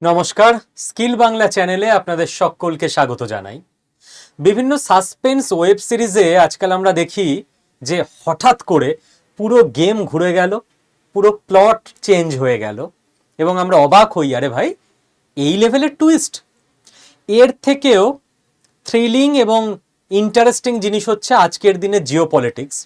নমস্কার, স্কিল বাংলা চ্যানেলে আপনাদের সকলকে স্বাগত জানাই। বিভিন্ন সাসপেন্স ওয়েব সিরিজে আজকাল আমরা দেখি যে হঠাৎ করে পুরো গেম ঘুরে গেল, পুরো প্লট চেঞ্জ হয়ে গেল এবং আমরা অবাক হই, আরে ভাই এই লেভেলের টুইস্ট। এর থেকেও থ্রিলিং এবং ইন্টারেস্টিং জিনিস হচ্ছে আজকের দিনে জিওপলিটিক্স।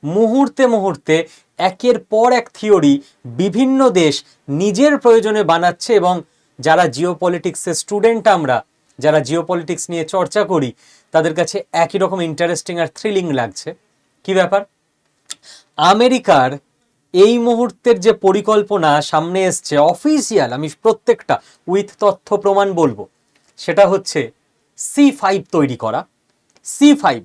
মুহূর্তে মুহূর্তে একের পর এক থিওরি বিভিন্ন দেশ নিজের প্রয়োজনে বানাচ্ছে এবং যারা জিওপলিটিক্সের স্টুডেন্ট, আমরা যারা জিওপলিটিক্স নিয়ে চর্চা করি, তাদের কাছে একই রকম ইন্টারেস্টিং আর থ্রিলিং লাগছে। কি ব্যাপার? আমেরিকার এই মুহূর্তের যে পরিকল্পনা সামনে এসছে অফিসিয়াল, আমি প্রত্যেকটা উইথ তথ্য প্রমাণ বলবো, সেটা হচ্ছে C5 তৈরি করা। C5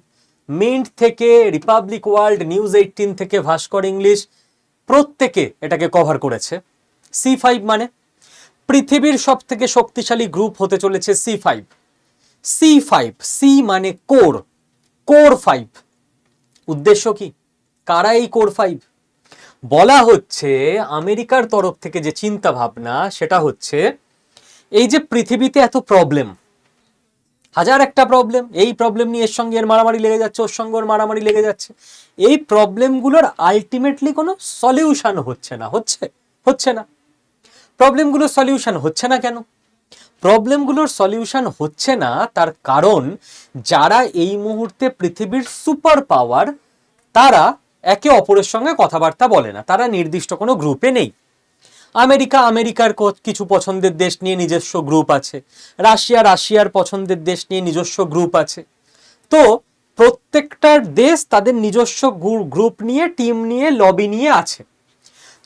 মিন্ট থেকে রিপাবলিক ওয়ার্ল্ড, নিউজ 18 থেকে ভাস্কর ইংলিশ, প্রত্যেকে এটাকে কভার করেছে। C5 মানে পৃথিবীর সব থেকে শক্তিশালী গ্রুপ হতে চলেছে C5। C5, সি মানে কোর, কোর 5। উদ্দেশ্য কি? কারা এই কোর 5? বলা হচ্ছে আমেরিকার তরফ থেকে যে চিন্তা ভাবনা, সেটা হচ্ছে এই যে পৃথিবীতে এত প্রবলেম, হাজার একটা প্রবলেম, এই প্রবলেম নিয়ে এর সঙ্গে এর মারামারি লেগে যাচ্ছে, ওর সঙ্গে ওর মারামারি লেগে যাচ্ছে, এই প্রবলেমগুলোর আলটিমেটলি কোনো সলিউশন হচ্ছে না। প্রবলেমগুলোর সলিউশন হচ্ছে না কেন? প্রবলেমগুলোর সলিউশন হচ্ছে না তার কারণ, যারা এই মুহূর্তে পৃথিবীর সুপার পাওয়ার, তারা একে অপরের সঙ্গে কথাবার্তা বলে না, তারা নির্দিষ্ট কোনো গ্রুপে নেই। আমেরিকার কিছু পছন্দের দেশ নিয়ে নিজস্ব গ্রুপ আছে, রাশিয়ার পছন্দের দেশ নিয়ে নিজস্ব গ্রুপ আছে। তো প্রত্যেকটা দেশ তাদের নিজস্ব গ্রুপ নিয়ে, টিম নিয়ে, লবি নিয়ে আছে।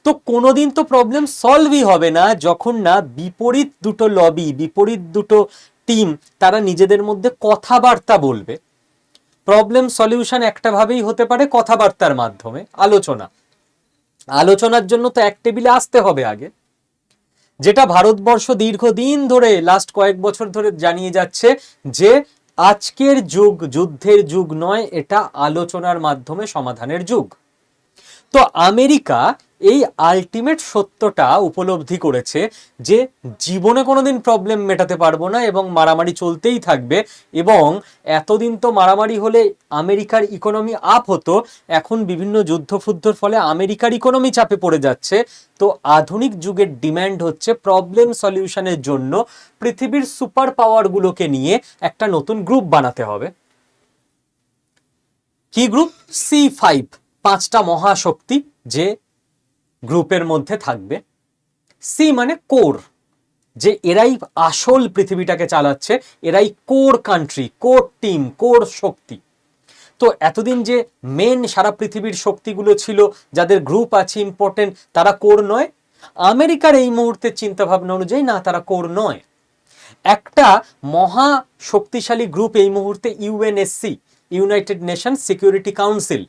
তো কোনোদিন তো প্রবলেম সলভই হবে না যখন না বিপরীত দুটো লবি, বিপরীত দুটো টিম, তারা নিজেদের মধ্যে কথাবার্তা বলবে। প্রবলেম সলিউশন একটা ভাবেই হতে পারে, কথাবার্তার মাধ্যমে, আলোচনার জন্য তো এক টেবিলে আসতে হবে আগে। যেটা ভারতবর্ষ দীর্ঘদিন ধরে, লাস্ট কয়েক বছর ধরে জানিয়ে যাচ্ছে যে আজকের যুগ যুদ্ধের যুগ নয়, এটা আলোচনার মাধ্যমে সমাধানের যুগ। তো আমেরিকা এই আলটিমেট সত্যটা উপলব্ধি করেছে যে জীবনে কোনোদিন প্রবলেম মেটাতে পারবো না এবং মারামারি চলতেই থাকবে। এবং এতদিন তো মারামারি হলে আমেরিকার ইকোনমি আপ হতো, এখন বিভিন্ন যুদ্ধফুদ্ধর ফলে আমেরিকার ইকোনমি চাপে পড়ে যাচ্ছে। তো আধুনিক যুগের ডিম্যান্ড হচ্ছে প্রবলেম সলিউশনের জন্য পৃথিবীর সুপার পাওয়ারগুলোকে নিয়ে একটা নতুন গ্রুপ বানাতে হবে। কি গ্রুপ? C5, 5টা মহাশক্তি যে গ্রুপের মধ্যে থাকবে। সি মানে কোর, যে এরাই আসল পৃথিবীটাকে চালাচ্ছে, এরাই core country, core team, core শক্তি। তো এতদিন যে মেন সারা পৃথিবীর শক্তিগুলো ছিল, যাদের গ্রুপ আছে ইম্পর্টেন্ট, তারা কোর নয়। আমেরিকার এই মুহূর্তের চিন্তা ভাবনা অনুযায়ী না, তারা কোর নয়। একটা মহা শক্তিশালী গ্রুপ এই মুহূর্তে UNSC, United nation security council.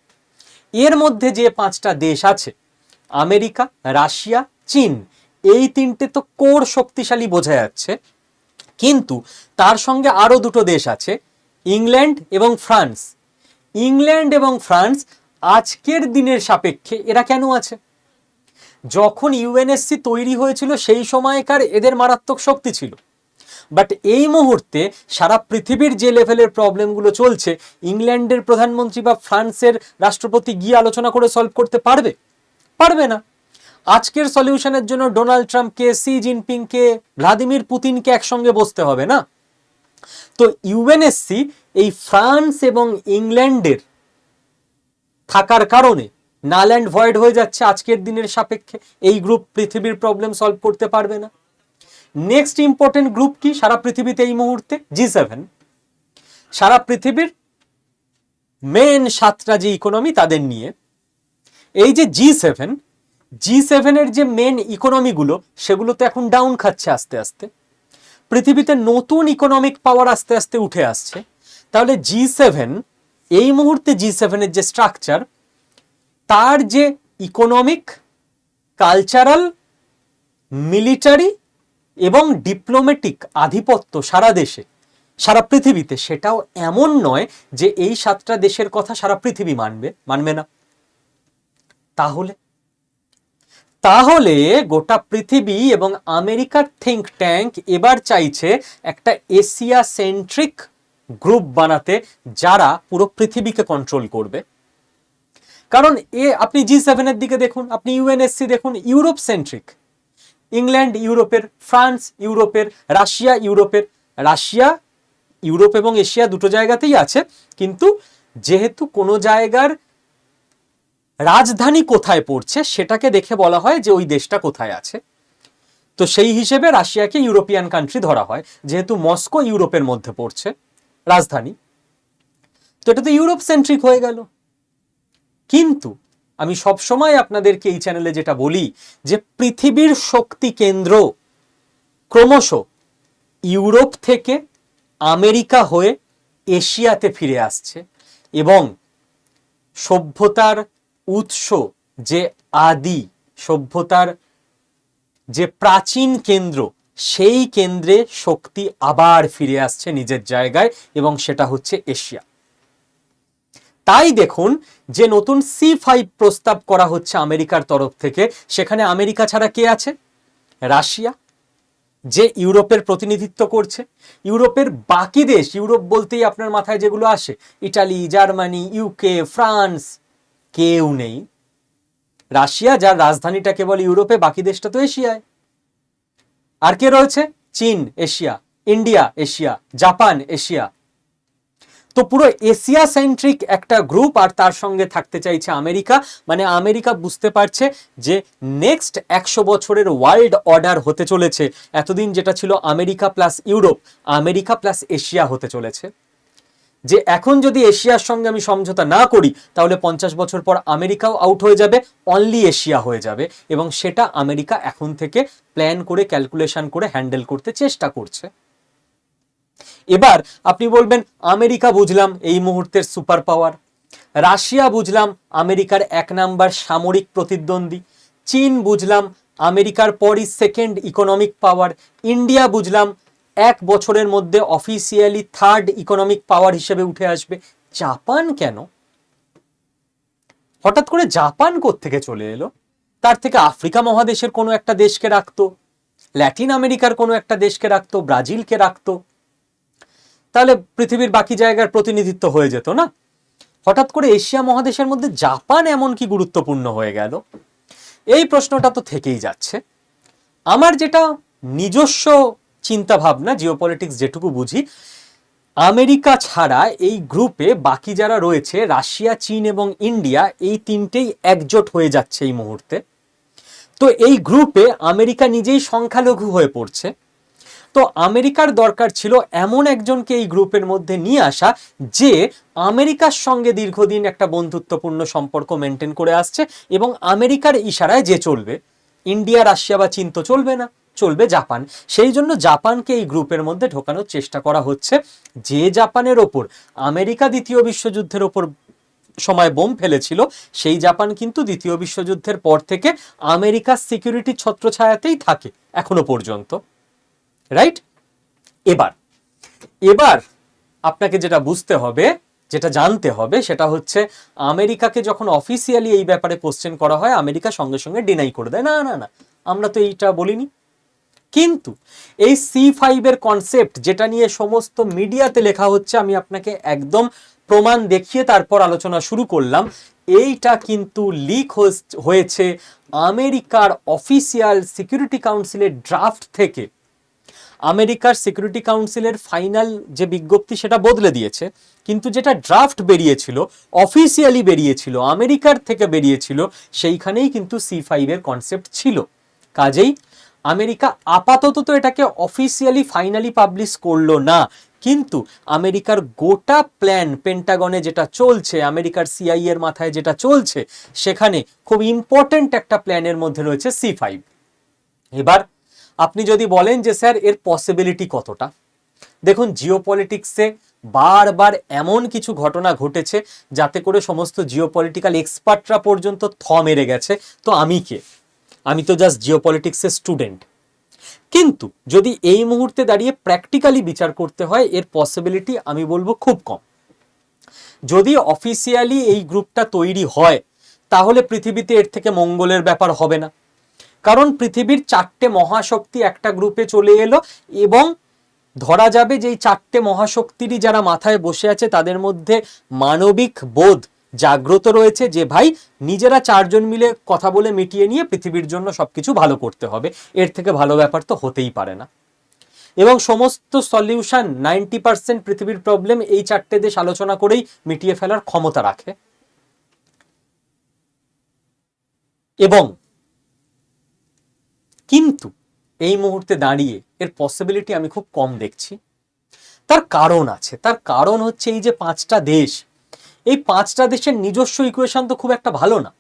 এর মধ্যে যে 5টা দেশ আছে, আমেরিকা, রাশিয়া, চীন, এই 3টে তো কোর শক্তিশালী বোঝা যাচ্ছে। কিন্তু তার সঙ্গে আরো দুটো দেশ আছে, ইংল্যান্ড এবং ফ্রান্স। ইংল্যান্ড এবং ফ্রান্স আজকের দিনের সাপেক্ষে এরা কেন আছে? যখন UNSC তৈরি হয়েছিল সেই সময়কার এদের মারাত্মক শক্তি ছিল। বাট এই মুহূর্তে সারা পৃথিবীর যে লেভেলের প্রবলেমগুলো চলছে, ইংল্যান্ডের প্রধানমন্ত্রী বা ফ্রান্সের রাষ্ট্রপতি গিয়ে আলোচনা করে সলভ করতে পারবে না। আজকের সলিউশনের জন্য ডোনাল্ড ট্রাম্পকে, সি জিনপিংকে, ভ্লাদিমির পুতিনকে একসঙ্গে বসতে হবে না। তো UNSC এই ফ্রান্স এবং ইংল্যান্ডের থাকার কারণে নাল অ্যান্ড ভয়েড হয়ে যাচ্ছে আজকের দিনের সাপেক্ষে। এই গ্রুপ পৃথিবীর প্রবলেম সলভ করতে পারবে না। নেক্সট ইম্পর্টেন্ট গ্রুপ কি সারা পৃথিবীতে এই মুহূর্তে? G7। সারা পৃথিবীর মেন 7টা যে ইকোনমি, তাদের নিয়ে এই যে G7 এর যে মেন ইকোনমিগুলো, সেগুলো তো এখন ডাউন খাচ্ছে আস্তে আস্তে। পৃথিবীতে নতুন ইকোনমিক পাওয়ার আস্তে আস্তে উঠে আসছে। তাহলে G7, এই মুহূর্তে G7 এর যে স্ট্রাকচার, তার যে ইকোনমিক, কালচারাল, মিলিটারি এবং ডিপ্লোম্যাটিক আধিপত্য সারা দেশে, সারা পৃথিবীতে, সেটাও এমন নয় যে এই 7টা দেশের কথা সারা পৃথিবী মানবে না। তাহলে গোটা পৃথিবী এবং আমেরিকার থিঙ্ক ট্যাঙ্ক এবার চাইছে একটা এশিয়া সেন্ট্রিক গ্রুপ বানাতে, যারা পুরো পৃথিবীকে কন্ট্রোল করবে। কারণ আপনি G7 এর দিকে দেখুন, আপনি ইউএনএসসি দেখুন, ইউরোপ সেন্ট্রিক। ইংল্যান্ড ইউরোপের, ফ্রান্স ইউরোপের, রাশিয়া ইউরোপের। রাশিয়া ইউরোপ এবং এশিয়া দুটো জায়গাতেই আছে, কিন্তু যেহেতু কোনো জায়গার রাজধানী কোথায় পড়ছে সেটাকে দেখে বলা হয় যে ওই দেশটা কোথায় আছে। তো সেই হিসেবে রাশিয়াকে ইউরোপিয়ান কান্ট্রি ধরা হয়, যেহেতু মস্কো ইউরোপের মধ্যে পড়ছে রাজধানী। তো এটা তো ইউরোপ সেন্ট্রিক হয়ে গেল। কিন্তু আমি সবসময় আপনাদেরকে এই চ্যানেলে যেটা বলি, যে পৃথিবীর শক্তি কেন্দ্র ক্রমশ ইউরোপ থেকে আমেরিকা হয়ে এশিয়াতে ফিরে আসছে, এবং সভ্যতার উৎস, যে আদি সভ্যতার যে প্রাচীন কেন্দ্র, সেই কেন্দ্রে শক্তি আবার ফিরে আসছে নিজের জায়গায়, এবং সেটা হচ্ছে এশিয়া। তাই দেখুন যে নতুন C5 প্রস্তাব করা হচ্ছে আমেরিকার তরফ থেকে, সেখানে আমেরিকা ছাড়া কে আছে? রাশিয়া, যে ইউরোপের প্রতিনিধিত্ব করছে। ইউরোপের বাকি দেশ, ইউরোপ বলতেই আপনার মাথায় যেগুলো আসে, ইটালি, জার্মানি, ইউকে, ফ্রান্স, কেউ নেই। রাশিয়া, যার রাজধানীটা কেবল ইউরোপে, বাকি দেশটা তো এশিয়ায়। আর কে রয়েছে? চীন Asia, India Asia, Japan Asia. তো পুরো এশিয়া সেন্ট্রিক একটা গ্রুপ, আর তার সঙ্গে থাকতে চাইছে আমেরিকা। মানে আমেরিকা বুঝতে পারছে যে নেক্সট 100 বছরের ওয়ার্ল্ড অর্ডার হতে চলেছে, এতদিন যেটা ছিল America plus Europe, America plus Asia হতে চলেছে। যে এখন যদি এশিয়ার সঙ্গে আমি সমঝোতা না করি, তাহলে 50 বছর পর আমেরিকাও আউট হয়ে যাবে, অনলি এশিয়া হয়ে যাবে, এবং সেটা আমেরিকা এখন থেকে প্ল্যান করে, ক্যালকুলেশন করে হ্যান্ডেল করতে চেষ্টা করছে। এবার আপনি বলবেন আমেরিকা বুঝলাম এই মুহূর্তের সুপার পাওয়ার, রাশিয়া বুঝলাম আমেরিকার 1 নাম্বার সামরিক প্রতিদ্বন্দ্বী, চীন বুঝলাম আমেরিকার পরই সেকেন্ড ইকোনমিক পাওয়ার, ইন্ডিয়া বুঝলাম 1 বছরের মধ্যে অফিসিয়ালি 3rd ইকোনমিক পাওয়ার হিসেবে উঠে আসবে। জাপান কেন? হঠাৎ করে জাপান কোত্থেকে চলে এলো? তার থেকে আফ্রিকা মহাদেশের কোনো একটা দেশকে রাখতো, ল্যাটিন আমেরিকার কোনো একটা দেশকে রাখতো, ব্রাজিলকে রাখতো, তাহলে পৃথিবীর বাকি জায়গার প্রতিনিধিত্ব হয়ে যেত না? হঠাৎ করে এশিয়া মহাদেশের মধ্যে জাপান এমন কি গুরুত্বপূর্ণ হয়ে গেল? এই প্রশ্নটা তো থেকেই যাচ্ছে। আমার যেটা নিজস্ব চিন্তা ভাবনা, জিওপলিটিক্স যেটুকু বুঝি, আমেরিকা ছাড়া এই গ্রুপে বাকি যারা রয়েছে, রাশিয়া, চীন এবং ইন্ডিয়া, এই তিনটেই একজোট হয়ে যাচ্ছে এই মুহূর্তে। তো এই গ্রুপে আমেরিকা নিজেই সংখ্যালঘু হয়ে পড়ছে। তো আমেরিকার দরকার ছিল এমন একজনকে এই গ্রুপের মধ্যে নিয়ে আসা, যে আমেরিকার সঙ্গে দীর্ঘদিন একটা বন্ধুত্বপূর্ণ সম্পর্ক মেনটেন করে আসছে, এবং আমেরিকার ইশারায় যে চলবে। ইন্ডিয়া, রাশিয়া বা চীন তো চলবে না, চলবে জাপান। সেই জন্য জাপানকে এই গ্রুপের মধ্যে ঢোকানোর চেষ্টা করা হচ্ছে। যে জাপানের ওপর আমেরিকা দ্বিতীয় বিশ্বযুদ্ধের ওপর সময় বোম ফেলেছিল, সেই জাপান কিন্তু দ্বিতীয় বিশ্বযুদ্ধের পর থেকে আমেরিকার সিকিউরিটি ছত্রছায়াতেই থাকে এখনো পর্যন্ত, রাইট? এবার এবার আপনাকে যেটা বুঝতে হবে, যেটা জানতে হবে, সেটা হচ্ছে আমেরিকাকে যখন অফিসিয়ালি এই ব্যাপারে কোশ্চেন করা হয়, আমেরিকা সঙ্গে সঙ্গে ডিনাই করে দেয়, না না না, আমরা তো এইটা বলিনি। কিন্তু এই C5 এর কনসেপ্ট, যেটা নিয়ে সমস্ত মিডিয়াতে লেখা হচ্ছে, আমি আপনাকে একদম প্রমাণ দেখিয়ে তারপর আলোচনা শুরু করলাম, এইটা কিন্তু লিক হয়েছে আমেরিকার অফিসিয়াল সিকিউরিটি কাউন্সিলের ড্রাফট থেকে। আমেরিকার সিকিউরিটি কাউন্সিলের ফাইনাল যে বিজ্ঞপ্তি সেটা বদলে দিয়েছে, কিন্তু যেটা ড্রাফট বেরিয়েছিল, অফিসিয়ালি বেরিয়েছিল, আমেরিকার থেকে বেরিয়েছিল, সেইখানেই কিন্তু C5 এর কনসেপ্ট ছিল। কাজেই আমেরিকা আপাতত তো এটাকে অফিসিয়ালি ফাইনালি পাবলিশ করলো না, কিন্তু আমেরিকার গোটা প্ল্যান, পেন্টাগনে যেটা চলছে, আমেরিকার CIA এর মাথায় যেটা চলছে, সেখানে খুব ইম্পর্টেন্ট একটা প্ল্যানের মধ্যে রয়েছে C5। এবার আপনি যদি বলেন যে স্যার এর পসিবিলিটি কতটা, দেখুন জিওপলিটিক্সে বারবার এমন কিছু ঘটনা ঘটেছে যাতে করে সমস্ত জিওপলিটিক্যাল এক্সপার্টরা পর্যন্ত থ মেরে গেছে। তো আমি কে? আমি তো জাস্ট জিওপলিটিক্সের স্টুডেন্ট। কিন্তু যদি এই মুহূর্তে দাঁড়িয়ে প্র্যাকটিক্যালি বিচার করতে হয়, এর পসিবিলিটি আমি বলবো খুব কম। যদি অফিসিয়ালি এই গ্রুপটা তৈরি হয়, তাহলে পৃথিবীতে এর থেকে মঙ্গলের ব্যাপার হবে না। কারণ পৃথিবীর 4টে মহাশক্তি একটা গ্রুপে চলে এলো এবং ধরা যাবে যে এই 4টে মহাশক্তিরই যারা মাথায় বসে আছে তাদের মধ্যে মানবিক বোধ জাগ্রত রয়েছে যে ভাই নিজেরা 4জন মিলে কথা বলে মিটিয়ে নিয়ে পৃথিবীর জন্য সবকিছু ভালো করতে হবে, এর থেকে ভালো ব্যাপার তো হতেই পারে না। এবং সমস্ত সলিউশন 90% পৃথিবীর প্রবলেম এই 4টে দেশ আলোচনা করেই মিটিয়ে ফেলার ক্ষমতা রাখে। এবং কিন্তু এই মুহূর্তে দাঁড়িয়ে এর পসিবিলিটি আমি খুব কম দেখছি। তার কারণ আছে, তার কারণ হচ্ছে এই যে 5টা দেশ, এই 5টা দেশের নিজস্ব ইকুয়েশন তো খুব একটা ভালো না।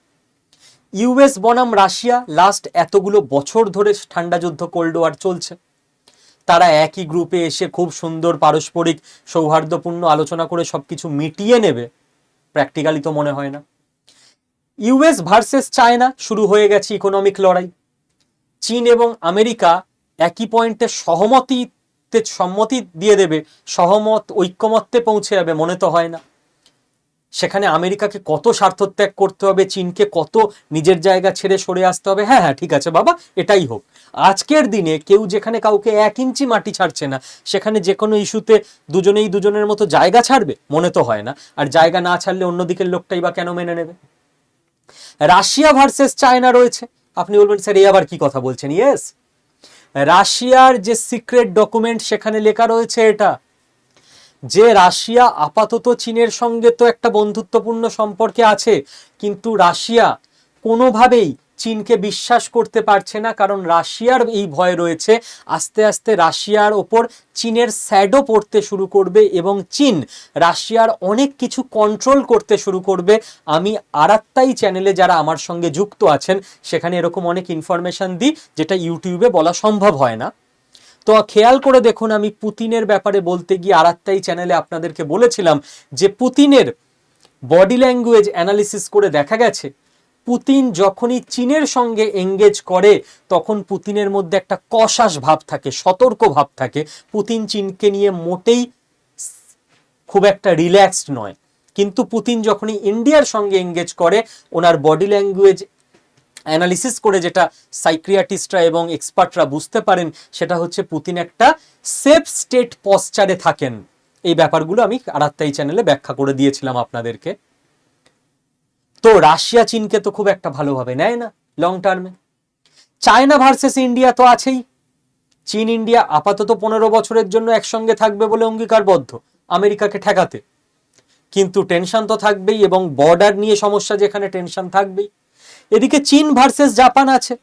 ইউএস বনাম রাশিয়া লাস্ট এতগুলো বছর ধরে ঠান্ডা যুদ্ধ কোল্ড ওয়ার চলছে, তারা একই গ্রুপে এসে খুব সুন্দর পারস্পরিক সৌহার্দ্যপূর্ণ আলোচনা করে সবকিছু মিটিয়ে নেবে, প্র্যাকটিক্যালি তো মনে হয় না। ইউএস ভার্সেস চায়না শুরু হয়ে গেছে ইকোনমিক লড়াই। চীন এবং আমেরিকা একই পয়েন্টে সম্মতি দিয়ে দেবে, ঐক্যমত্যে পৌঁছে যাবে, মনে তো হয় না। সেখানে আমেরিকাকে কত স্বার্থত্যাগ করতে হবে, চীনকে কত নিজের জায়গা ছেড়ে সরে আসতে হবে। হ্যাঁ হ্যাঁ ঠিক আছে বাবা, এটাই হোক। আজকের দিনে কেউ যেখানে কাউকে 1 ইঞ্চি মাটি ছাড়ছে না, সেখানে যে কোনো ইস্যুতে দুজনেই দুজনের মতো জায়গা ছাড়বে, মনে তো হয় না। আর জায়গা না ছাড়লে অন্যদিকের লোকটাই বা কেন মেনে নেবে। রাশিয়া ভার্সেস চায়না রয়েছে। আপনি বলবেন স্যার এই আবার কি কথা বলছেন? ইয়েস, রাশিয়ার যে সিক্রেট ডকুমেন্ট সেখানে লেখা রয়েছে এটা, যে রাশিয়া আপাতত চীনের সঙ্গে তো একটা বন্ধুত্বপূর্ণ সম্পর্কে আছে, কিন্তু রাশিয়া কোনোভাবেই চীনকে বিশ্বাস করতে পারছে না, কারণ রাশিয়ার এই ভয় রয়েছে আস্তে আস্তে রাশিয়ার ওপর চীনের শ্যাডো পড়তে শুরু করবে এবং চীন রাশিয়ার অনেক কিছু কন্ট্রোল করতে শুরু করবে। আমি আরাত্তাই চ্যানেলে যারা আমার সঙ্গে যুক্ত আছেন সেখানে এরকম অনেক ইনফরমেশন দিই যেটা ইউটিউবে বলা সম্ভব হয় না। তো খেয়াল করে দেখুন, আমি পুতিনের ব্যাপারে বলতে গিয়ে আরাত্তাই চ্যানেলে আপনাদেরকে বলেছিলাম যে পুতিনের বডি ল্যাঙ্গুয়েজ অ্যানালিসিস করে দেখা গেছে পুতিন যখনই চীনের সঙ্গে এঙ্গেজ করে তখন পুতিনের মধ্যে একটা কশাস ভাব থাকে, সতর্ক ভাব থাকে। পুতিন চীনকে নিয়ে মোটেই খুব একটা রিল্যাক্সড নয়। কিন্তু পুতিন যখনই ইন্ডিয়ার সঙ্গে এঙ্গেজ করে, ওনার বডি ল্যাঙ্গুয়েজ অ্যানালিসিস করে যেটা সাইক্রিয়াটিস্টরা এবং এক্সপার্টরা বুঝতে পারেন সেটা হচ্ছে পুতিন একটা সেফ স্টেট পশ্চারে থাকেন। এই ব্যাপারগুলো আমি আরাত্তাই চ্যানেলে ব্যাখ্যা করে দিয়েছিলাম আপনাদেরকে। তো রাশিয়া চীনকে তো খুব একটা ভালোভাবে নেয় না লং টার্মে। চায়না ভার্সেস ইন্ডিয়া তো আছেই। চীন ইন্ডিয়া আপাতত 15 বছরের জন্য একসঙ্গে থাকবে বলে অঙ্গীকারবদ্ধ আমেরিকাকে ঠেকাতে, কিন্তু টেনশন তো থাকবেই এবং বর্ডার নিয়ে সমস্যা যেখানে টেনশন থাকবেই। এদিকে চীন ভার্সেস জাপান আছে।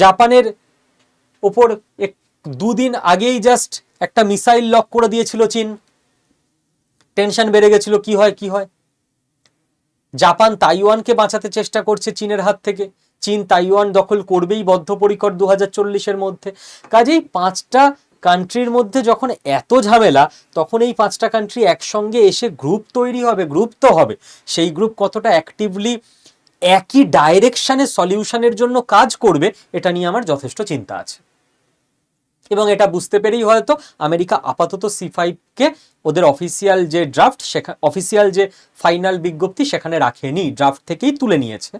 জাপানের ওপর 2 দিন আগেই জাস্ট একটা মিসাইল লক করে দিয়েছিল চীন, টেনশন বেড়ে গেছিল কি হয়। জাপান তাইওয়ানকে বাঁচাতে চেষ্টা করছে চীনের হাত থেকে, চীন তাইওয়ান দখল করবেই বদ্ধপরিকর 2040-এর মধ্যে। কাজেই 5টা কান্ট্রির মধ্যে যখন এত ঝামেলা, তখন এই 5টা কান্ট্রি একসঙ্গে এসে গ্রুপ তৈরি হবে, গ্রুপ তো হবে, সেই গ্রুপ কতটা অ্যাক্টিভলি একই ডাইরেকশনে সলিউশনের জন্য কাজ করবে এটা নিয়ে আমার যথেষ্ট চিন্তা আছে। এবং এটা বুঝতে পেরেই হয়তো আমেরিকা আপাতত C5কে ওদের অফিসিয়াল যে ড্রাফট, অফিসিয়াল যে ফাইনাল বিজ্ঞপ্তি সেখানে রাখেনি, ড্রাফট থেকেই তুলে নিয়েছে।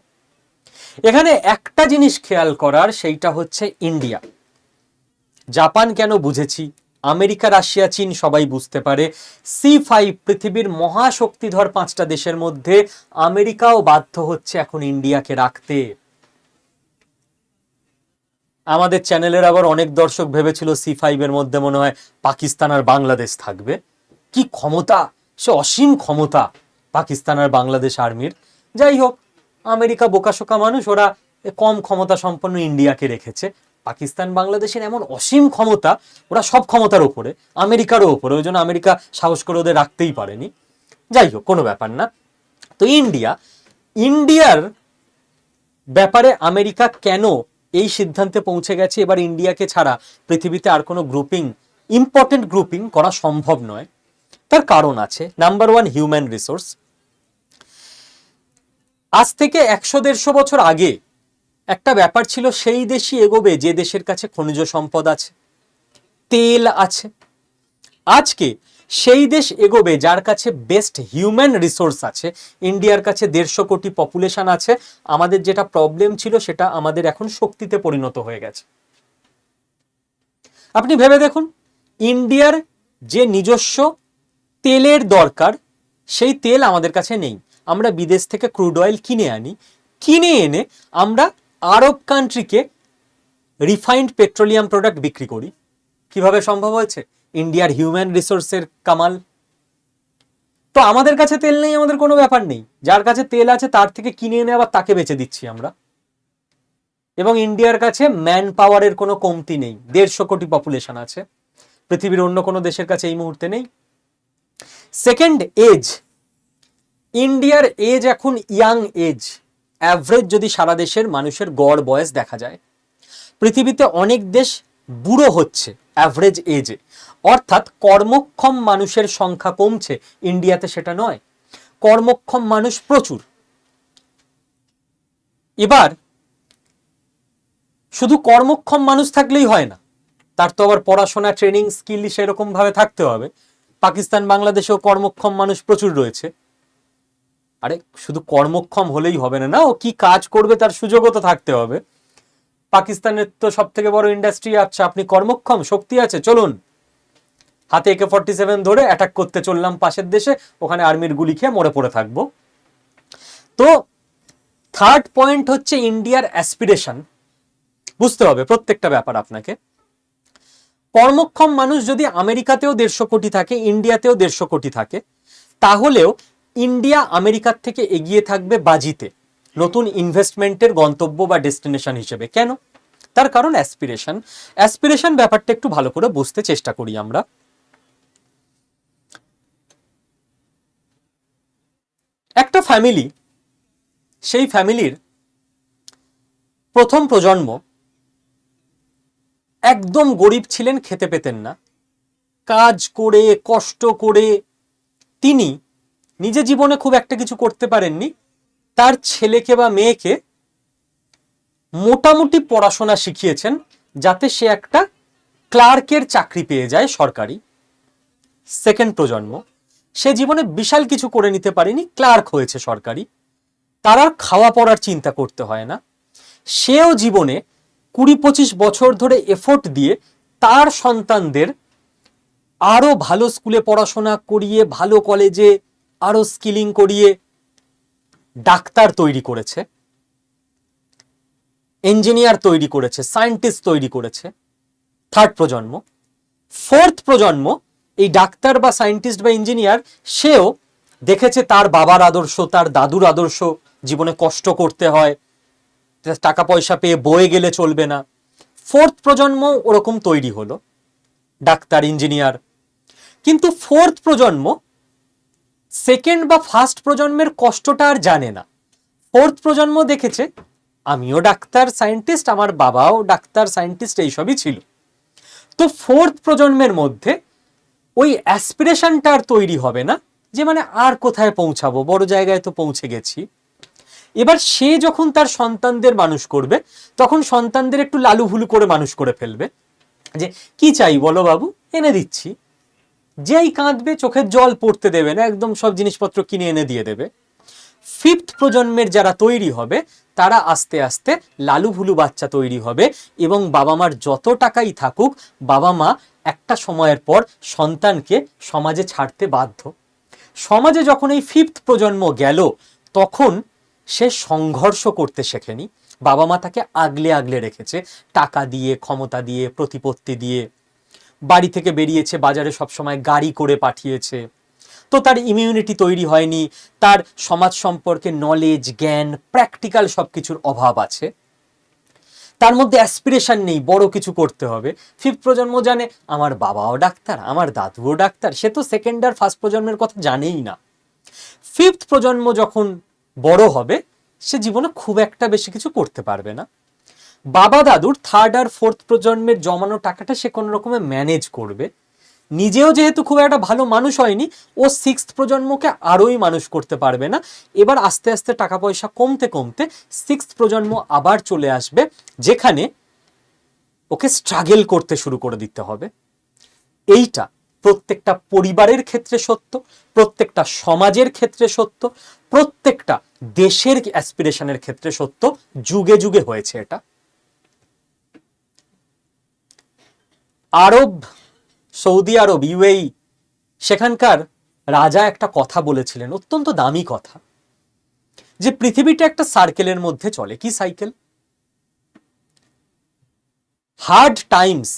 এখানে একটা জিনিস খেয়াল করার, সেইটা হচ্ছে ইন্ডিয়া। জাপান কেন বুঝেছি, আমেরিকা রাশিয়া চীন সবাই বুঝতে পারে। C5 পৃথিবীর মহাশক্তিধর 5টা দেশের মধ্যে আমেরিকাও বাধ্য হচ্ছে এখন ইন্ডিয়াকে রাখতে। আমাদের চ্যানেলের আবার অনেক দর্শক ভেবেছিল C5 এর মধ্যে মনে হয় পাকিস্তান আর বাংলাদেশ থাকবে। কি ক্ষমতা, সে অসীম ক্ষমতা পাকিস্তান আর বাংলাদেশ আর্মির। যাই হোক, আমেরিকা বোকাশোকা মানুষ, ওরা কম ক্ষমতা সম্পন্ন ইন্ডিয়াকে রেখেছে। পাকিস্তান বাংলাদেশের এমন অসীম ক্ষমতা, ওরা সব ক্ষমতার ওপরে, আমেরিকারও ওপরে, ওই জন্য আমেরিকা সাহস করে ওদের রাখতেই পারেনি। যাই হোক, কোনো ব্যাপার না। তো ইন্ডিয়ার ব্যাপারে আমেরিকা কেন এই সিদ্ধান্তে পৌঁছে গেছে এবার ইন্ডিয়াকে ছাড়া পৃথিবীতে আর কোনো ইম্পর্টেন্ট গ্রুপিং করা সম্ভব নয়, তার কারণ আছে। Number 1, human resource. আজ থেকে 100-150 বছর আগে একটা ব্যাপার ছিল, সেই দেশই এগোবে যে দেশের কাছে খনিজ সম্পদ আছে, তেল আছে। আজকে সেই দেশ এগোবে যার কাছে বেস্ট হিউম্যান রিসোর্স আছে। ইন্ডিয়ার কাছে 150 কোটি পপুলেশন আছে। আমাদের যেটা প্রবলেম ছিল সেটা আমাদের এখন শক্তিতে পরিণত হয়ে গেছে। আপনি ভেবে দেখুন, ইন্ডিয়ার যে নিজস্ব তেলের দরকার সেই তেল আমাদের কাছে নেই। আমরা বিদেশ থেকে ক্রুড অয়েল কিনে আনি, কিনে এনে আমরা আরব কান্ট্রিকে রিফাইন্ড পেট্রোলিয়াম প্রোডাক্ট বিক্রি করি। কিভাবে সম্ভব হয়েছে? ইন্ডিয়ার হিউম্যান রিসোর্সের কামাল। তো আমাদের কাছে তেল নেই, আমাদের কোনো ব্যাপার নেই, যার কাছে তেল আছে তার থেকে কিনে এনে আবার তাকে বেচে দিচ্ছি আমরা। এবং ইন্ডিয়ার কাছে ম্যান পাওয়ারের কোনো কমতি নেই, 150 কোটি পপুলেশন আছে, পৃথিবীর অন্য কোনো দেশের কাছে এই মুহূর্তে নেই। Second, age. ইন্ডিয়ার এজ এখন ইয়াং এজ। অ্যাভারেজ যদি সারা দেশের মানুষের গড় বয়স দেখা যায়, পৃথিবীতে অনেক দেশ বুড়ো হচ্ছে অ্যাভারেজ এজে, অর্থাৎ কর্মক্ষম মানুষের সংখ্যা কমছে। ইন্ডিয়াতে সেটা নয়, কর্মক্ষম মানুষ প্রচুর। এবার শুধু কর্মক্ষম মানুষ থাকলেই হয় না, তার তো আবার পড়াশোনা, ট্রেনিং, স্কিল সেরকম ভাবে থাকতে হবে। পাকিস্তান, বাংলাদেশেও কর্মক্ষম মানুষ প্রচুর রয়েছে। আরে শুধু কর্মক্ষম হলেই হবে না, না ও কি কাজ করবে তার সুযোগও তো থাকতে হবে। পাকিস্তানের তো সব থেকে বড় ইন্ডাস্ট্রি। আচ্ছা, আপনি কর্মক্ষম, শক্তি আছে, চলুন হাতে AK-47 ধরে অ্যাটাক করতে চললাম পাশের দেশে, ওখানে আর্মির গুলি খেয়ে মরে পড়ে থাকবো। তো থার্ড পয়েন্ট হচ্ছে ইন্ডিয়ার অ্যাসপিরেশন। বুঝতে হবে প্রত্যেকটা ব্যাপার আপনাকে। কর্মক্ষম মানুষ যদি আমেরিকাতেও 150 কোটি থাকে, ইন্ডিয়াতেও 150 কোটি থাকে, তাহলেও ইন্ডিয়া আমেরিকার থেকে এগিয়ে থাকবে বাজিতে নতুন ইনভেস্টমেন্টের গন্তব্য বা ডেস্টিনেশন হিসেবে। কেন? তার কারণ অ্যাসপিরেশন। অ্যাসপিরেশন ব্যাপারটা একটু ভালো করে বুঝতে চেষ্টা করি আমরা। একটা ফ্যামিলি, সেই ফ্যামিলির প্রথম প্রজন্ম একদম গরিব ছিলেন, খেতে পেতেন না। কাজ করে, কষ্ট করে তিনি নিজে জীবনে খুব একটা কিছু করতে পারেননি, তার ছেলেকে বা মেয়েকে মোটামুটি পড়াশোনা শিখিয়েছেন যাতে সে একটা ক্লার্কের চাকরি পেয়ে যায় সরকারি। সেকেন্ড প্রজন্ম, সে জীবনে বিশাল কিছু করে নিতে পারেনি, ক্লার্ক হয়েছে সরকারি, তার আর খাওয়া পড়ার চিন্তা করতে হয় না। সেও জীবনে 20-25 বছর ধরে এফোর্ট দিয়ে তার সন্তানদের আরো ভালো স্কুলে পড়াশোনা করিয়ে, ভালো কলেজে আরো স্কিলিং করিয়ে ডাক্তার তৈরি করেছে, ইঞ্জিনিয়ার তৈরি করেছে, সায়েন্টিস্ট তৈরি করেছে। থার্ড প্রজন্ম। ফোর্থ প্রজন্ম, এই ডাক্তার বা সায়েন্টিস্ট বা ইঞ্জিনিয়ার, সেও দেখেছে তার বাবার আদর্শ, তার দাদুর আদর্শ, জীবনে কষ্ট করতে হয়, টাকা পয়সা পেয়ে বয়ে গেলে চলবে না। ফোর্থ প্রজন্ম ওরকম তৈরি হলো, ডাক্তার, ইঞ্জিনিয়ার। কিন্তু ফোর্থ প্রজন্ম সেকেন্ড বা ফার্স্ট প্রজন্মের কষ্টটা আর জানে না। ফোর্থ প্রজন্ম দেখেছে আমিও ডাক্তার, সায়েন্টিস্ট, আমার বাবাও ডাক্তার, সায়েন্টিস্ট, এইসবই ছিল। তো ফোর্থ প্রজন্মের মধ্যে ওই অ্যাসপিরেশনটা আর তৈরি হবে না যে মানে আর কোথায় পৌঁছাবো, বড় জায়গায় তো পৌঁছে গেছি। এবার সে যখন তার সন্তানদের মানুষ করবে, তখন সন্তানদের একটু লালুভুলু করে মানুষ করে ফেলবে, যে কি চাই বলো বাবু, এনে দিচ্ছি। যেই কাঁদবে চোখের জল পড়তে দেবে না, একদম সব জিনিসপত্র কিনে এনে দিয়ে দেবে। ফিফথ প্রজন্মের যারা তৈরি হবে তারা আস্তে আস্তে লালুভুলু বাচ্চা তৈরি হবে, এবং বাবা মার যত টাকাই থাকুক, বাবা মা একটা সময়ের পর সন্তানকে সমাজে ছাড়তে বাধ্য। সমাজে যখন এই ফিফথ প্রজন্ম গেল, তখন সে সংঘর্ষ করতে শেখেনি, বাবা মা তাকে আগলে আগলে রেখেছে, টাকা দিয়ে, ক্ষমতা দিয়ে, প্রতিপত্তি দিয়ে। বাড়ি থেকে বেরিয়েছে, বাজারে সবসময় গাড়ি করে পাঠিয়েছে। তো তার ইমিউনিটি তৈরি হয়নি, তার সমাজ সম্পর্কে নলেজ, জ্ঞান, প্র্যাকটিক্যাল সবকিছুর অভাব আছে, তার মধ্যে অ্যাসপিরেশন নেই বড় কিছু করতে হবে। ফিফথ প্রজন্ম জানে আমার বাবাও ডাক্তার, আমার দাদুও ডাক্তার, সে তো সেকেন্ড আর ফার্স্ট প্রজন্মের কথা জানেই না। ফিফথ প্রজন্ম যখন বড় হবে, সে জীবনে খুব একটা বেশি কিছু করতে পারবে না। বাবা দাদুর থার্ড আর ফোর্থ প্রজন্মের জমানো টাকাটা সে কোনো রকমে ম্যানেজ করবে। নিজেও যেহেতু খুব একটা ভালো মানুষ হয়নি, ও সিক্সথ প্রজন্মকে আরোই মানুষ করতে পারবে না। এবার আস্তে আস্তে টাকা পয়সা কমতে কমতে সিক্সথ প্রজন্ম আবার চলে আসবে, যেখানে ওকে স্ট্রাগল করতে শুরু করে দিতে হবে। এইটা প্রত্যেকটা পরিবারের ক্ষেত্রে সত্য, প্রত্যেকটা সমাজের ক্ষেত্রে সত্য, প্রত্যেকটা দেশের অ্যাসপিরেশনের ক্ষেত্রে সত্য। যুগে যুগে হয়েছে এটা। আরব, সৌদি আরব, ইউএই, সেখানকার রাজা একটা কথা বলেছিলেন, অত্যন্ত দামি কথা, যে পৃথিবীটা একটা সার্কেলের মধ্যে চলে। কি cycle? Hard Times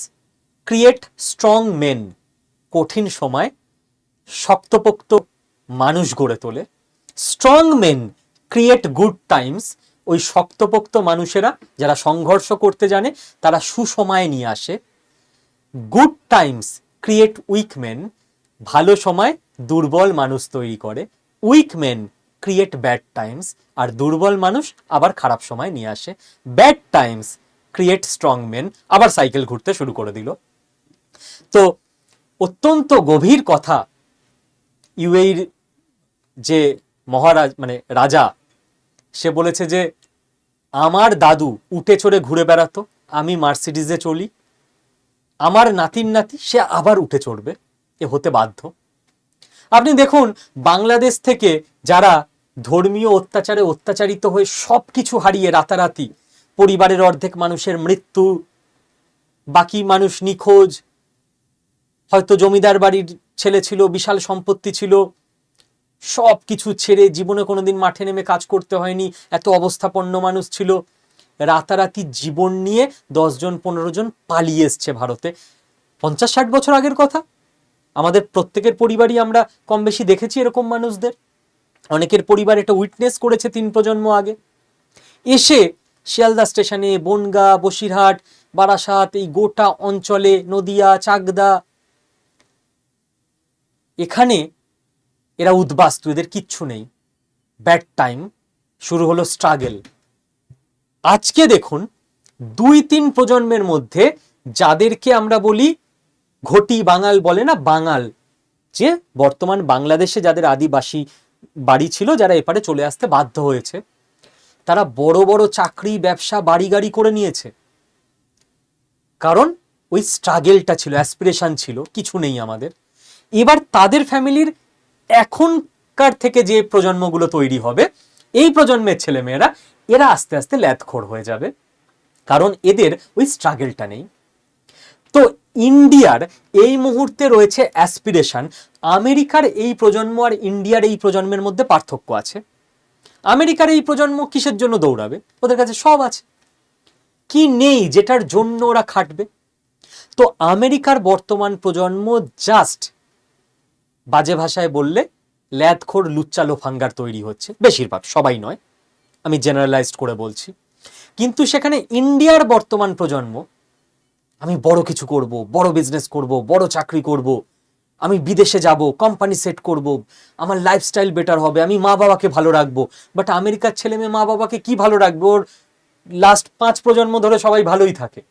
create strong main, কঠিন সময় শক্তপোক্ত মানুষ গড়ে তোলে। Strong main create good Times, ওই শক্তপোক্ত মানুষেরা যারা সংঘর্ষ করতে জানে তারা সুসময় নিয়ে আসে। Good times create weak men, ভালো সময় দুর্বল মানুষ তৈরি করে। Weak men create bad times, আর দুর্বল মানুষ আবার খারাপ সময় নিয়ে আসে। Bad times create strong men, আবার সাইকেল ঘুরতে শুরু করে দিল। তো অত্যন্ত গভীর কথা। ইউএইর যে মহারাজ মানে রাজা, সে বলেছে যে আমার দাদু উটে চড়ে ঘুরে বেড়াতো, আমি মার্সিডিজে চলি, আমার নাতির নাতি সে আবার উঠে চড়বে, এ হতে বাধ্য। আপনি দেখুন, বাংলাদেশ থেকে যারা ধর্মীয় অত্যাচারে অত্যাচারিত হয়ে সবকিছু হারিয়ে রাতারাতি, পরিবারের অর্ধেক মানুষের মৃত্যু, বাকি মানুষ নিখোঁজ, হয়তো জমিদার বাড়ির ছেলে ছিল, বিশাল সম্পত্তি ছিল, সব কিছু ছেড়ে, জীবনে কোনোদিন মাঠে নেমে কাজ করতে হয়নি, এত অবস্থাপন্ন মানুষ ছিল, রাতারাতি জীবন নিয়ে 10 জন 15 জন পালিয়ে এসছে ভারতে। 50-60 বছর আগের কথা। আমাদের প্রত্যেকের পরিবারই আমরা কম বেশি দেখেছি এরকম মানুষদের। অনেকের পরিবার এটা উইটনেস করেছে 3 প্রজন্ম আগে। এসে শিয়ালদা স্টেশনে, বনগা, বসিরহাট, বারাসাত, এই গোটা অঞ্চলে, নদিয়া, চাকদা, এখানে এরা উদ্বাস্তু, এদের কিচ্ছু নেই। ব্যাড টাইম, শুরু হলো স্ট্রাগল। আজকে দেখুন 2-3 প্রজন্মের মধ্যে যাদেরকে আমরা বলি ঘটি বাঙাল বলে না, বাঙাল, যে বর্তমান বাংলাদেশে যাদের আদিবাসী বাড়ি ছিল, যারা এপারে চলে আসতে বাধ্য হয়েছে, তারা বড় বড় চাকরি, ব্যবসা, বাড়ি গাড়ি করে নিয়েছে। কারণ ওই স্ট্রাগেলটা ছিল, অ্যাসপিরেশন ছিল, কিছু নেই আমাদের। এবার তাদের ফ্যামিলির এখনকার থেকে যে প্রজন্মগুলো তৈরি হবে, এই প্রজন্মের ছেলেমেয়েরা, এরা আস্তে আস্তে ল্যাদখোর হয়ে যাবে, কারণ এদের ওই স্ট্রাগেলটা নেই। তো ইন্ডিয়ার এই মুহূর্তে রয়েছে অ্যাসপিরেশন। আমেরিকার এই প্রজন্ম আর ইন্ডিয়ার এই প্রজন্মের মধ্যে পার্থক্য আছে। আমেরিকার এই প্রজন্ম কিসের জন্য দৌড়াবে? ওদের কাছে সব আছে। কি নেই যেটার জন্য ওরা খাটবে? তো আমেরিকার বর্তমান প্রজন্ম জাস্ট, বাজে ভাষায় বললে, ল্যাদখোর লুচ্চা লোফাঙ্গার তৈরি হচ্ছে, বেশিরভাগ, সবাই নয়, আমি জেনারেলাইজড করে বলছি। কিন্তু সেখানে ইন্ডিয়ার বর্তমান প্রজন্ম, আমি বড় কিছু করব, বড় বিজনেস করব, বড় চাকরি করব, আমি বিদেশে যাব, কোম্পানি সেট করব, আমার লাইফস্টাইল বেটার হবে, আমি মা বাবাকে ভালো রাখবো। বাট আমেরিকার ছেলে মেয়ে মা বাবাকে কি ভালো রাখবে? ওর লাস্ট 5 প্রজন্ম ধরে সবাই ভালোই থাকে।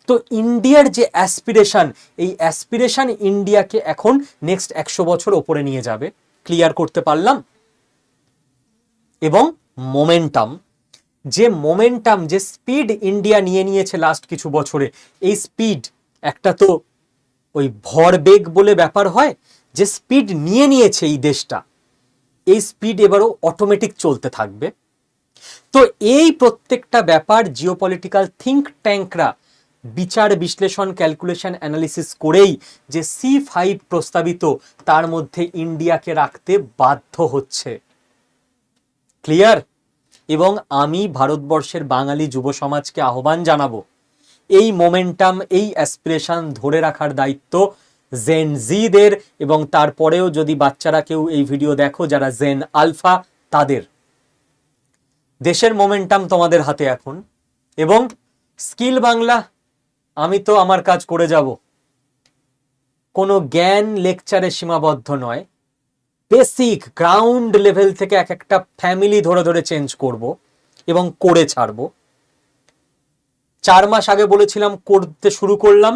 তো ইন্ডিয়ার যে অ্যাসপিরেশন, এই অ্যাসপিরেশন ইন্ডিয়াকে এখন নেক্সট 100 বছর ওপরে নিয়ে যাবে। ক্লিয়ার করতে পারলাম? এবং মোমেন্টাম, যে স্পিড ইন্ডিয়া নিয়ে নিয়েছে লাস্ট কিছু বছরে, এই স্পিড, একটা তো ওই ভরবেগ বলে ব্যাপার হয়, যে স্পিড নিয়ে নিয়েছে এই দেশটা, এই স্পিড এবারও অটোমেটিক চলতে থাকবে। তো এই প্রত্যেকটা ব্যাপার জিওপলিটিক্যাল থিঙ্ক ট্যাঙ্করা বিচার বিশ্লেষণ, ক্যালকুলেশন, অ্যানালিসিস করেই যে C5 প্রস্তাবিত, তার মধ্যে ইন্ডিয়াকে রাখতে বাধ্য হচ্ছে। ক্লিয়ার? এবং আমি ভারতবর্ষের বাঙালি যুব সমাজকে আহ্বান জানাবো, এই মোমেন্টাম, এই অ্যাসপিরেশন ধরে রাখার দায়িত্ব জেন জিদের, এবং তারপরেও যদি বাচ্চারা কেউ এই ভিডিও দেখো যারা জেন আলফা, তাদের। দেশের মোমেন্টাম তোমাদের হাতে এখন। এবং স্কিল বাংলা, আমি তো আমার কাজ করে যাব, কোনো জ্ঞান লেকচারে সীমাবদ্ধ নয়, বেসিক গ্রাউন্ড লেভেল থেকে এক একটা ফ্যামিলি ধরে ধরে চেঞ্জ করব এবং করে ছাড়বো। 4 মাস আগে বলেছিলাম, করতে শুরু করলাম,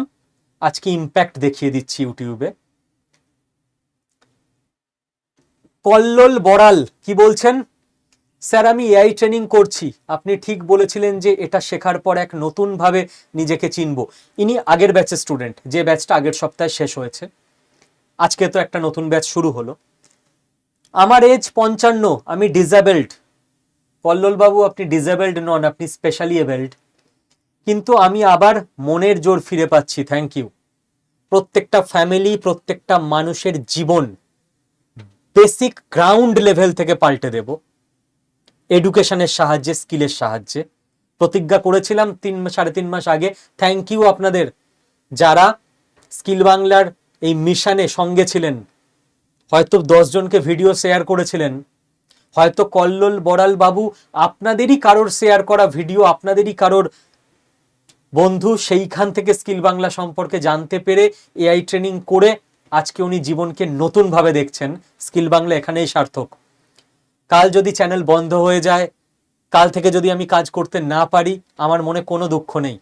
আজকে ইম্প্যাক্ট দেখিয়ে দিচ্ছি ইউটিউবে। কল্লোল বড়াল কি বলছেন? স্যার, আমি এআই ট্রেনিং করছি। আপনি ঠিক বলেছিলেন যে এটা শেখার পর এক নতুন ভাবে নিজেকে চিনব। ইনি আগের ব্যাচের স্টুডেন্ট, যে ব্যাচটা আগের সপ্তাহে শেষ হয়েছে। আজকে তো একটা নতুন ব্যাচ শুরু হলো। আমার এজ 55, আমি ডিসেবলড। কল্লোল বাবু আপনি ডিসেবলড নন, আপনি স্পেশালি এবেলড। কিন্তু আমি আবার মনের জোর ফিরে পাচ্ছি, থ্যাংক ইউ। প্রত্যেকটা ফ্যামিলি, প্রত্যেকটা মানুষের জীবন বেসিক গ্রাউন্ড লেভেল থেকে পাল্টে দেব এডুকেশনের সাহায্যে, স্কিলের সাহায্যে। প্রতিজ্ঞা করেছিলাম 3-3.5 মাস আগে। থ্যাংক ইউ আপনাদের যারা স্কিল বাংলার এই মিশনে সঙ্গে ছিলেন। হয়তো 10 জনকে ভিডিও শেয়ার করেছিলেন, হয়তো কল্লোল বড়াল বাবু আপনাদেরই কারোর শেয়ার করা ভিডিও, আপনাদেরই কারোর বন্ধু, সেইখান থেকে স্কিল বাংলা সম্পর্কে জানতে পেরে এআই ট্রেনিং করে আজকে উনি জীবনকে নতুনভাবে দেখছেন। স্কিল বাংলা এখানেই সার্থক। কাল যদি চ্যানেল বন্ধ হয়ে যায়, কাল থেকে যদি আমি কাজ করতে না পারি, আমার মনে কোনো দুঃখ নেই।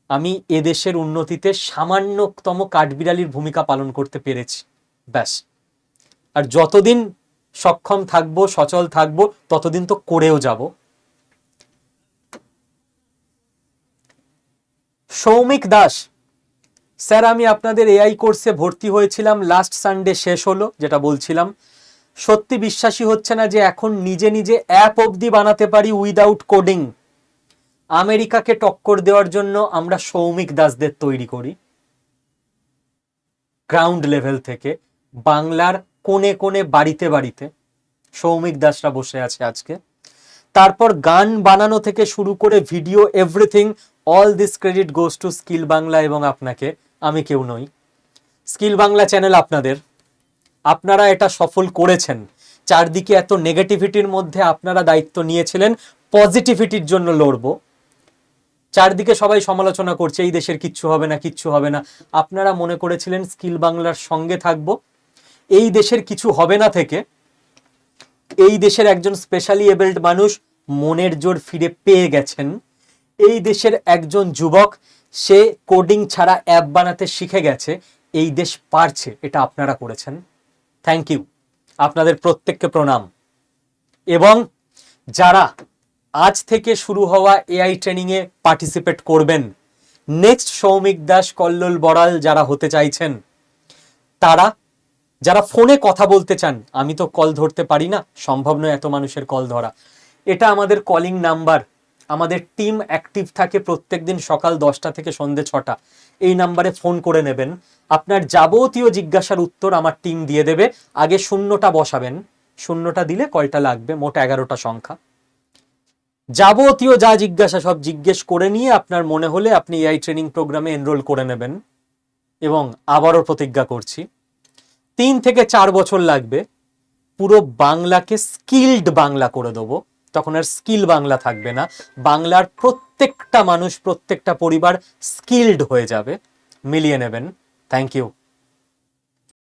আমি এদেশের উন্নতিতে সামান্যতম কাঠবিড়ালির ভূমিকা পালন করতে পেরেছি, ব্যাস। আর যতদিন সক্ষম থাকবো, সচল থাকবো, ততদিন তো করেও যাব। সৌমিক দাস, স্যার আমি আপনাদের এআই কোর্সে ভর্তি হয়েছিলাম, লাস্ট সানডে শেষ হলো। যেটা বলছিলাম, সত্যি বিশ্বাসই হচ্ছে না যে এখন নিজে নিজে অ্যাপ অবধি বানাতে পারি উইদাউট কোডিং। আমেরিকাকে টক্কর দেওয়ার জন্য আমরা সৌমিক দাসদের তৈরি করি গ্রাউন্ড লেভেল থেকে। বাংলার কোণে কোণে, বাড়িতে বাড়িতে সৌমিক দাসরা বসে আছে আজকে। তারপর গান বানানো থেকে শুরু করে video, everything, all this credit goes to skill Bangla এবং আপনাকে। আমি কেউ নই। স্কিল বাংলা চ্যানেল আপনাদের, আপনারা এটা সফল করেছেন। চারদিকে এত নেগেটিভিটির মধ্যে আপনারা দায়িত্ব নিয়েছিলেন পজিটিভিটির জন্য লড়বো। চারদিকে সবাই সমালোচনা করছে, এই দেশের কিচ্ছু হবে না, কিচ্ছু হবে না। আপনারা মনে করেছিলেন স্কিল বাংলার সঙ্গে থাকবো। এই দেশের কিছু হবে না থেকে এই দেশের একজন স্পেশালি এবেলড মানুষ মনের জোর ফিরে পেয়ে গেছেন। এই দেশের একজন যুবক, সে কোডিং ছাড়া অ্যাপ বানাতে শিখে গেছে। এই দেশ পারছে, এটা আপনারা করেছেন। থ্যাংক ইউ, আপনাদের প্রত্যেককে প্রণাম। এবং যারা আজ থেকে শুরু হওয়া এআই ট্রেনিংয়ে পার্টিসিপেট করবেন, নেক্সট সৌমিক দাস, কল্লোল বড়াল যারা হতে চাইছেন, তারা যারা ফোনে কথা বলতে চান, আমি তো কল ধরতে পারি না, সম্ভব নয় এত মানুষের কল ধরা। এটা আমাদের কলিং নাম্বার। আমাদের টিম অ্যাক্টিভ থাকে প্রত্যেকদিন সকাল 10টা থেকে সন্ধ্যে 6টা। এই নাম্বারে ফোন করে নেবেন। আপনার যাবতীয় জিজ্ঞাসার উত্তর আমার টিম দিয়ে দেবে। আগে শূন্যটা বসাবেন, শূন্যটা দিলে কয়টা লাগবে, মোট 11টা সংখ্যা। যাবতীয় যা জিজ্ঞাসা সব জিজ্ঞেস করে নিয়ে আপনার মনে হলে আপনি এআই ট্রেনিং প্রোগ্রামে এনরোল করে নেবেন। এবং আবারও প্রতিজ্ঞা করছি, 3 থেকে 4 বছর লাগবে, পুরো বাংলাকে স্কিলড বাংলা করে দেবো। তখন আর স্কিল বাংলা থাকবে না, বাংলার প্রত্যেকটা মানুষ, প্রত্যেকটা পরিবার স্কিলড হয়ে যাবে। মিলিয়ে নেবেন। Thank you.